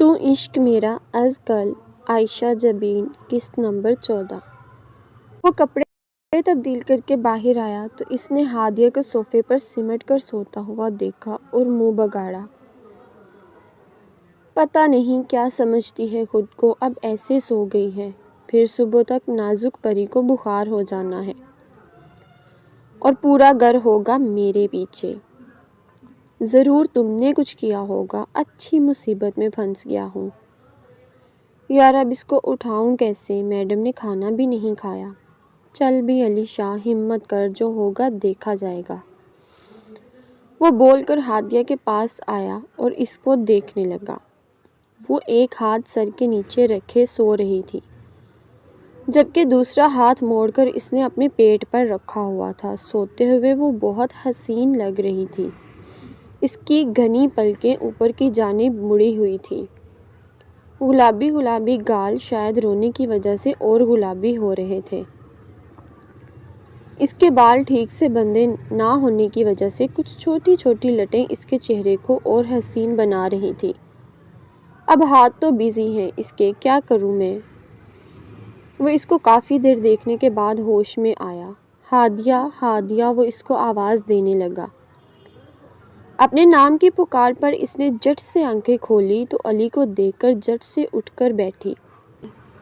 تو عشق میرا از کل عائشہ جبین قسط نمبر 14۔ وہ کپڑے تبدیل کر کے باہر آیا تو اس نے ہادیہ کو صوفے پر سمٹ کر سوتا ہوا دیکھا اور منہ بگاڑا۔ پتہ نہیں کیا سمجھتی ہے خود کو، اب ایسے سو گئی ہے، پھر صبح تک نازک پری کو بخار ہو جانا ہے اور پورا گھر ہوگا میرے پیچھے۔ ضرور تم نے کچھ کیا ہوگا، اچھی مصیبت میں پھنس گیا ہوں۔ یار اب اس کو اٹھاؤں کیسے؟ میڈم نے کھانا بھی نہیں کھایا۔ چل بھی علی شاہ، ہمت کر، جو ہوگا دیکھا جائے گا۔ وہ بول کر ہادیہ کے پاس آیا اور اس کو دیکھنے لگا۔ وہ ایک ہاتھ سر کے نیچے رکھے سو رہی تھی، جبکہ دوسرا ہاتھ موڑ کر اس نے اپنے پیٹ پر رکھا ہوا تھا۔ سوتے ہوئے وہ بہت حسین لگ رہی تھی۔ اس کی گھنی پلکیں اوپر کی جانب مڑی ہوئی تھیں۔ گلابی گلابی گال شاید رونے کی وجہ سے اور گلابی ہو رہے تھے۔ اس کے بال ٹھیک سے بندھے نہ ہونے کی وجہ سے کچھ چھوٹی چھوٹی لٹیں اس کے چہرے کو اور حسین بنا رہی تھی۔ اب ہاتھ تو بزی ہیں اس کے، کیا کروں میں؟ وہ اس کو کافی دیر دیکھنے کے بعد ہوش میں آیا۔ ہادیہ ہادیہ، وہ اس کو آواز دینے لگا۔ اپنے نام کی پکار پر اس نے جھٹ سے آنکھیں کھولی تو علی کو دیکھ کر جھٹ سے اٹھ کر بیٹھی۔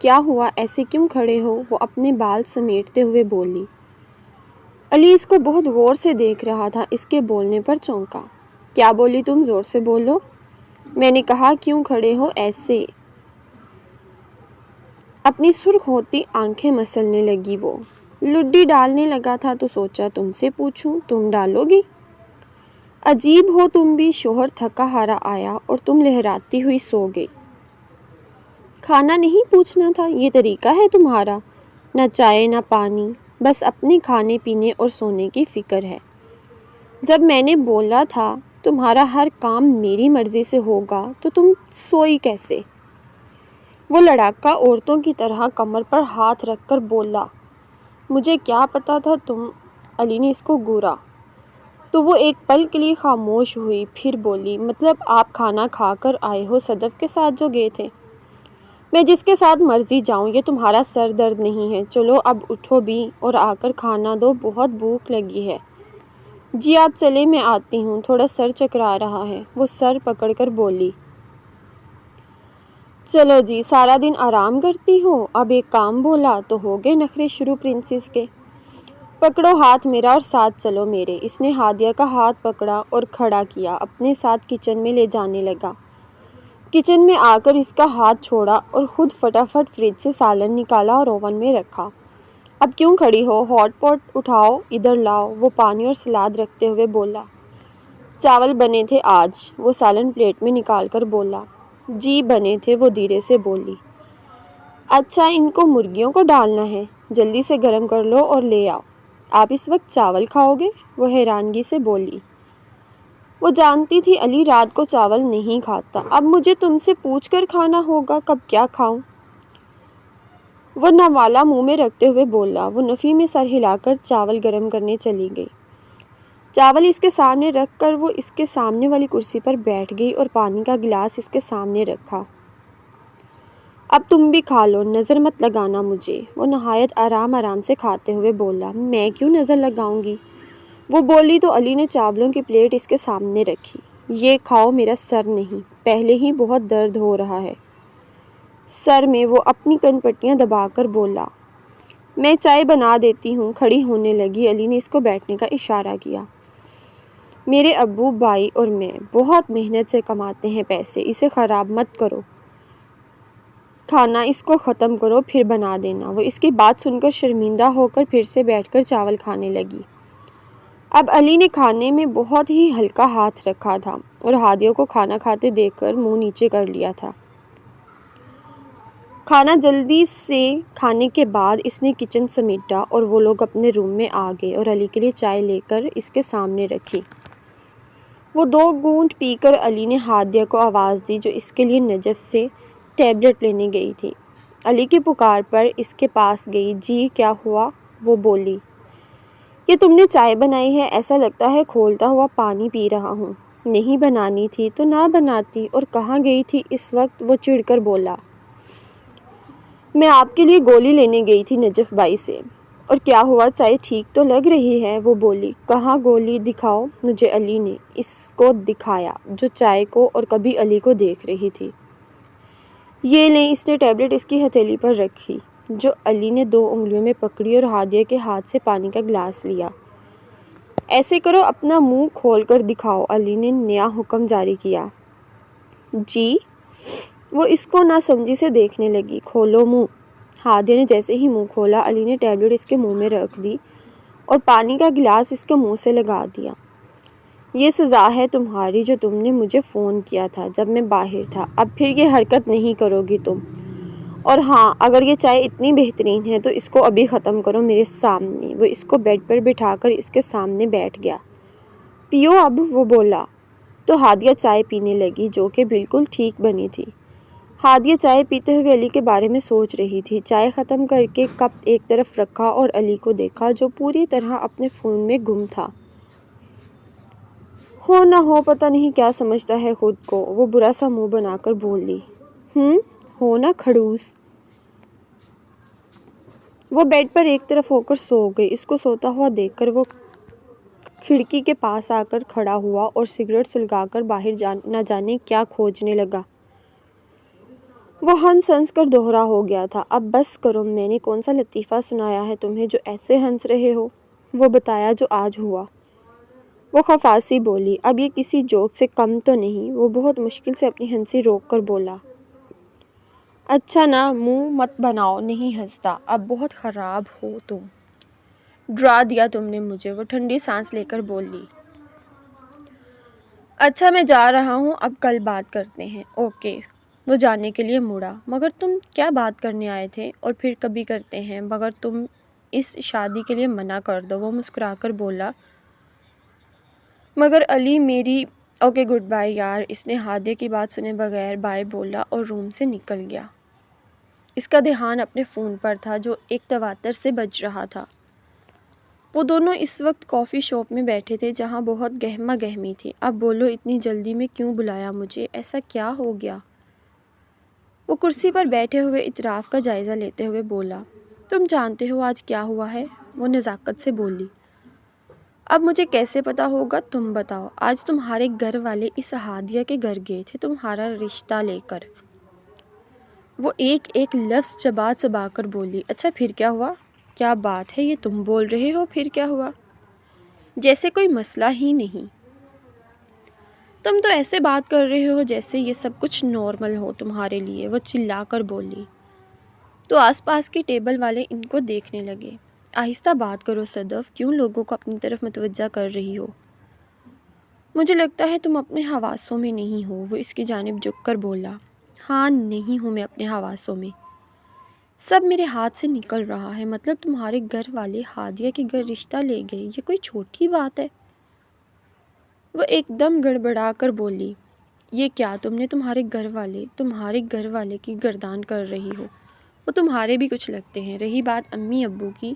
کیا ہوا، ایسے کیوں کھڑے ہو؟ وہ اپنے بال سمیٹتے ہوئے بولی۔ علی اس کو بہت غور سے دیکھ رہا تھا، اس کے بولنے پر چونکا۔ کیا بولی تم؟ زور سے بولو۔ میں نے کہا کیوں کھڑے ہو ایسے؟ اپنی سرخ ہوتی آنکھیں مسلنے لگی وہ۔ لڈی ڈالنے لگا تھا تو سوچا تم سے پوچھوں، تم ڈالو گی؟ عجیب ہو تم بھی، شوہر تھکا ہارا آیا اور تم لہراتی ہوئی سو گئی۔ کھانا نہیں پوچھنا تھا؟ یہ طریقہ ہے تمہارا؟ نہ چائے نہ پانی، بس اپنے کھانے پینے اور سونے کی فکر ہے۔ جب میں نے بولا تھا تمہارا ہر کام میری مرضی سے ہوگا تو تم سوئی کیسے؟ وہ لڑاکا عورتوں کی طرح کمر پر ہاتھ رکھ کر بولا۔ مجھے کیا پتا تھا تم؟ علی نے اس کو گورا تو وہ ایک پل کے لیے خاموش ہوئی، پھر بولی، مطلب آپ کھانا کھا کر آئے ہو صدف کے ساتھ جو گئے تھے؟ میں جس کے ساتھ مرضی جاؤں، یہ تمہارا سر درد نہیں ہے؟ چلو اب اٹھو بھی اور آ کر کھانا دو، بہت بھوک لگی ہے۔ جی آپ چلے، میں آتی ہوں، تھوڑا سر چکرا رہا ہے، وہ سر پکڑ کر بولی۔ چلو جی، سارا دن آرام کرتی ہو، اب ایک کام بولا تو ہو گئے نخرے شروع پرنسس کے۔ پکڑو ہاتھ میرا اور ساتھ چلو میرے۔ اس نے ہادیہ کا ہاتھ پکڑا اور کھڑا کیا، اپنے ساتھ کچن میں لے جانے لگا۔ کچن میں آ کر اس کا ہاتھ چھوڑا اور خود فٹافٹ فریج سے سالن نکالا اور اوون میں رکھا۔ اب کیوں کھڑی ہو؟ ہاٹ پاٹ اٹھاؤ، ادھر لاؤ، وہ پانی اور سلاد رکھتے ہوئے بولا۔ چاول بنے تھے آج، وہ سالن پلیٹ میں نکال کر بولا۔ جی بنے تھے، وہ دھیرے سے بولی۔ اچھا ان کو مرغیوں کو ڈالنا ہے، جلدی سے گرم کر لو اور لے آؤ۔ آپ اس وقت چاول کھاؤ گے؟ وہ حیرانگی سے بولی۔ وہ جانتی تھی علی رات کو چاول نہیں کھاتا۔ اب مجھے تم سے پوچھ کر کھانا ہوگا کب کیا کھاؤں؟ وہ نوالا منہ میں رکھتے ہوئے بولا۔ وہ نفی میں سر ہلا کر چاول گرم کرنے چلی گئی۔ چاول اس کے سامنے رکھ کر وہ اس کے سامنے والی کرسی پر بیٹھ گئی اور پانی کا گلاس اس کے سامنے رکھا۔ اب تم بھی کھا لو، نظر مت لگانا مجھے، وہ نہایت آرام سے کھاتے ہوئے بولا۔ میں کیوں نظر لگاؤں گی؟ وہ بولی تو علی نے چاولوں کی پلیٹ اس کے سامنے رکھی۔ یہ کھاؤ، میرا سر نہیں، پہلے ہی بہت درد ہو رہا ہے سر میں، وہ اپنی کن پٹیاں دبا کر بولا۔ میں چائے بنا دیتی ہوں، کھڑی ہونے لگی۔ علی نے اس کو بیٹھنے کا اشارہ کیا۔ میرے ابو، بھائی اور میں بہت محنت سے کماتے ہیں پیسے، اسے خراب مت کرو، کھانا اس کو ختم کرو پھر بنا دینا۔ وہ اس کی بات سن کر شرمندہ ہو کر پھر سے بیٹھ کر چاول کھانے لگی۔ اب علی نے کھانے میں بہت ہی ہلکا ہاتھ رکھا تھا اور ہادیہ کو کھانا کھاتے دیکھ کر منہ نیچے کر لیا تھا۔ کھانا جلدی سے کھانے کے بعد اس نے کچن سمیٹا اور وہ لوگ اپنے روم میں آ گئے اور علی کے لیے چائے لے کر اس کے سامنے رکھی۔ وہ 2 گھونٹ پی کر علی نے ہادیہ کو آواز دی جو اس کے لیے نجف سے ٹیبلٹ لینے گئی تھی۔ علی کی پکار پر اس کے پاس گئی۔ جی کیا ہوا؟ وہ بولی۔ یہ تم نے چائے بنائی ہے؟ ایسا لگتا ہے کھولتا ہوا پانی پی رہا ہوں۔ نہیں بنانی تھی تو نہ بناتی، اور کہاں گئی تھی اس وقت؟ وہ چڑھ کر بولا۔ میں آپ کے لیے گولی لینے گئی تھی نجف بھائی سے۔ اور کیا ہوا؟ چائے ٹھیک تو لگ رہی ہے؟ وہ بولی۔ کہاں گولی؟ دکھاؤ مجھے۔ علی نے اس کو دکھایا جو چائے کو اور کبھی علی کو دیکھ رہی تھی۔ یہ لیں۔ اس نے ٹیبلٹ اس کی ہتھیلی پر رکھی جو علی نے 2 انگلیوں میں پکڑی اور ہادیہ کے ہاتھ سے پانی کا گلاس لیا۔ ایسے کرو، اپنا منہ کھول کر دکھاؤ، علی نے نیا حکم جاری کیا۔ جی؟ وہ اس کو نہ سمجھی سے دیکھنے لگی۔ کھولو منہ۔ ہادیہ نے جیسے ہی منہ کھولا، علی نے ٹیبلٹ اس کے منہ میں رکھ دی اور پانی کا گلاس اس کے منہ سے لگا دیا۔ یہ سزا ہے تمہاری جو تم نے مجھے فون کیا تھا جب میں باہر تھا۔ اب پھر یہ حرکت نہیں کرو گی تم۔ اور ہاں، اگر یہ چائے اتنی بہترین ہے تو اس کو ابھی ختم کرو میرے سامنے۔ وہ اس کو بیڈ پر بٹھا کر اس کے سامنے بیٹھ گیا۔ پیو اب، وہ بولا تو ہادیہ چائے پینے لگی جو کہ بالکل ٹھیک بنی تھی۔ ہادیہ چائے پیتے ہوئے علی کے بارے میں سوچ رہی تھی۔ چائے ختم کر کے کپ ایک طرف رکھا اور علی کو دیکھا جو پوری طرح اپنے فون میں گم تھا۔ ہو نہ ہو پتہ نہیں کیا سمجھتا ہے خود کو، وہ برا سا منہ بنا کر بولی۔ ہو نا کھڑوس۔ وہ بیڈ پر ایک طرف ہو کر سو گئی۔ اس کو سوتا ہوا دیکھ کر وہ کھڑکی کے پاس آ کر کھڑا ہوا اور سگریٹ سلگا کر باہر نہ جانے کیا کھوجنے لگا۔ وہ ہنس ہنس کر دوہرا ہو گیا تھا۔ اب بس کرو، میں نے کون سا لطیفہ سنایا ہے تمہیں جو ایسے ہنس رہے ہو؟ وہ بتایا جو آج ہوا۔ وہ خفاسی بولی۔ اب یہ کسی جوک سے کم تو نہیں؟ وہ بہت مشکل سے اپنی ہنسی روک کر بولا۔ اچھا نا، منہ مت بناؤ، نہیں ہنستا، اب بہت خراب ہو تم۔ ڈرا دیا تم نے مجھے، وہ ٹھنڈی سانس لے کر بولی۔ اچھا میں جا رہا ہوں، اب کل بات کرتے ہیں۔ اوکے۔ وہ جانے کے لیے مڑا۔ مگر تم کیا بات کرنے آئے تھے؟ اور پھر کبھی کرتے ہیں، مگر تم اس شادی کے لیے منع کر دو، وہ مسکرا کر بولا۔ مگر علی میری اوکے گڈ بائے یار۔ اس نے ہادیہ کی بات سنے بغیر بائے بولا اور روم سے نکل گیا۔ اس کا دھیان اپنے فون پر تھا جو ایک تواتر سے بج رہا تھا۔ وہ دونوں اس وقت کافی شاپ میں بیٹھے تھے جہاں بہت گہما گہمی تھی۔ اب بولو، اتنی جلدی میں کیوں بلایا مجھے؟ ایسا کیا ہو گیا؟ وہ کرسی پر بیٹھے ہوئے اطراف کا جائزہ لیتے ہوئے بولا۔ تم جانتے ہو آج کیا ہوا ہے؟ وہ نزاکت سے بولی۔ اب مجھے کیسے پتا ہوگا؟ تم بتاؤ۔ آج تمہارے گھر والے اس ہادیہ کے گھر گئے تھے تمہارا رشتہ لے کر۔ وہ ایک ایک لفظ چبا چبا کر بولی۔ اچھا پھر کیا ہوا؟ کیا بات ہے یہ تم بول رہے ہو پھر کیا ہوا؟ جیسے کوئی مسئلہ ہی نہیں۔ تم تو ایسے بات کر رہے ہو جیسے یہ سب کچھ نارمل ہو تمہارے لیے، وہ چلا کر بولی۔ تو آس پاس کے ٹیبل والے ان کو دیکھنے لگے۔ آہستہ بات کرو صدف، کیوں لوگوں کو اپنی طرف متوجہ کر رہی ہو؟ مجھے لگتا ہے تم اپنے حواسوں میں نہیں ہو، وہ اس کی جانب جھک کر بولا۔ ہاں نہیں ہوں میں اپنے حواسوں میں، سب میرے ہاتھ سے نکل رہا ہے۔ مطلب تمہارے گھر والے ہادیہ کے گھر رشتہ لے گئے، یہ کوئی چھوٹی بات ہے؟ وہ ایک دم گڑبڑا کر بولی۔ یہ کیا تم نے تمہارے گھر والے کی گردان کر رہی ہو؟ وہ تمہارے بھی کچھ لگتے ہیں۔ رہی بات امی ابو کی،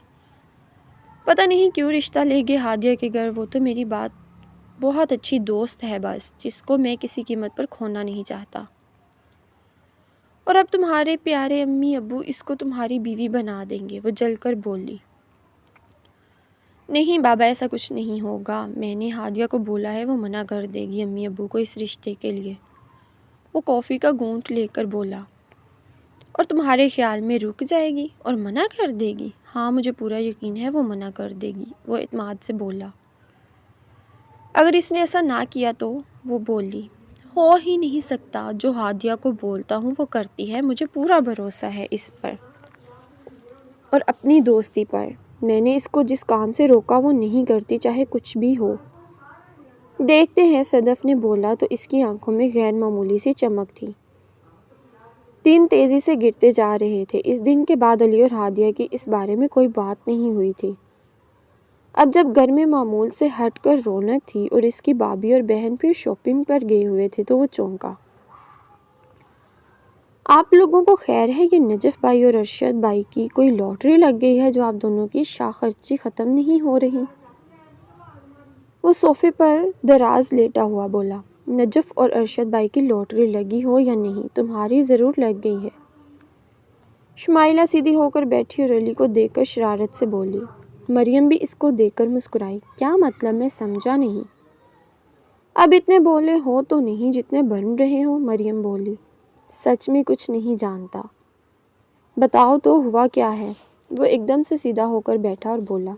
پتہ نہیں کیوں رشتہ لے گئے ہادیہ کے گھر۔ وہ تو میری بہت اچھی دوست ہے بس، جس کو میں کسی قیمت پر کھونا نہیں چاہتا۔ اور اب تمہارے پیارے امی ابو اس کو تمہاری بیوی بنا دیں گے، وہ جل کر بولی۔ نہیں بابا، ایسا کچھ نہیں ہوگا، میں نے ہادیہ کو بولا ہے، وہ منع کر دے گی امی ابو کو اس رشتے کے لیے۔ وہ کافی کا گھونٹ لے کر بولا۔ اور تمہارے خیال میں رک جائے گی اور منع کر دے گی؟ ہاں مجھے پورا یقین ہے وہ منع کر دے گی، وہ اعتماد سے بولا۔ اگر اس نے ایسا نہ کیا تو؟ وہ بولی۔ ہو ہی نہیں سکتا، جو ہادیہ کو بولتا ہوں وہ کرتی ہے، مجھے پورا بھروسہ ہے اس پر اور اپنی دوستی پر۔ میں نے اس کو جس کام سے روکا وہ نہیں کرتی، چاہے کچھ بھی ہو۔ دیکھتے ہیں، صدف نے بولا تو اس کی آنکھوں میں غیر معمولی سی چمک تھی۔ دن تیزی سے گرتے جا رہے تھے۔ اس دن کے بعد علی اور ہادیہ کی اس بارے میں کوئی بات نہیں ہوئی تھی۔ اب جب گھر میں معمول سے ہٹ کر رونق تھی اور اس کی بھابھی اور بہن پھر شاپنگ پر گئے ہوئے تھے تو وہ چونکا۔ آپ لوگوں کو خیر ہے، یہ نجف بھائی اور ارشد بھائی کی کوئی لاٹری لگ گئی ہے جو آپ دونوں کی شاخ خرچی ختم نہیں ہو رہی؟ وہ صوفے پر دراز لیٹا ہوا بولا، نجف اور ارشد بھائی کی لاٹری لگی ہو یا نہیں، تمہاری ضرور لگ گئی ہے۔ شمائلہ سیدھی ہو کر بیٹھی اور علی کو دیکھ کر شرارت سے بولی۔ مریم بھی اس کو دیکھ کر مسکرائی۔ کیا مطلب؟ میں سمجھا نہیں۔ اب اتنے بولے ہو تو نہیں جتنے بن رہے ہو، مریم بولی۔ سچ میں کچھ نہیں جانتا۔ بتاؤ تو ہوا کیا ہے؟ وہ ایک دم سے سیدھا ہو کر بیٹھا اور بولا۔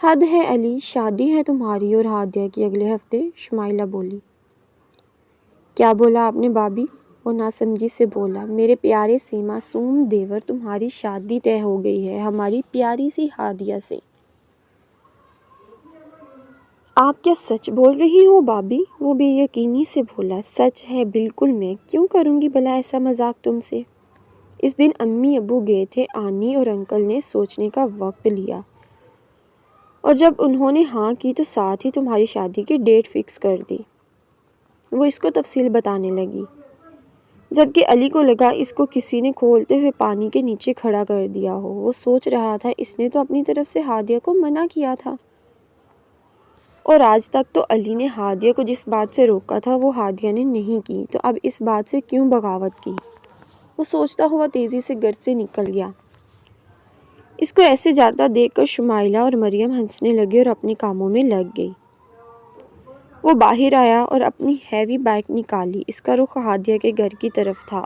حد ہے علی، شادی ہے تمہاری اور ہادیہ کی اگلے ہفتے، شمائلہ بولی۔ کیا بولا آپ نے بھابھی؟ وہ ناسمجھی سے بولا۔ میرے پیارے سے معصوم دیور، تمہاری شادی طے ہو گئی ہے ہماری پیاری سی ہادیہ سے۔ آپ کیا سچ بول رہی ہو بھابھی؟ وہ بے یقینی سے بولا۔ سچ ہے بالکل، میں کیوں کروں گی بھلا ایسا مذاق تم سے؟ اس دن امی ابو گئے تھے، آنی اور انکل نے سوچنے کا وقت لیا اور جب انہوں نے ہاں کی تو ساتھ ہی تمہاری شادی کی ڈیٹ فکس کر دی۔ وہ اس کو تفصیل بتانے لگی، جبکہ علی کو لگا اس کو کسی نے کھولتے ہوئے پانی کے نیچے کھڑا کر دیا ہو۔ وہ سوچ رہا تھا اس نے تو اپنی طرف سے ہادیہ کو منع کیا تھا اور آج تک تو علی نے ہادیہ کو جس بات سے روکا تھا وہ ہادیہ نے نہیں کی، تو اب اس بات سے کیوں بغاوت کی؟ وہ سوچتا ہوا تیزی سے گھر سے نکل گیا۔ اس کو ایسے جاتا دیکھ کر شمائلہ اور مریم ہنسنے لگے اور اپنے کاموں میں لگ گئی۔ وہ باہر آیا اور اپنی ہیوی بائک نکالی۔ اس کا رخ ہادیہ کے گھر کی طرف تھا۔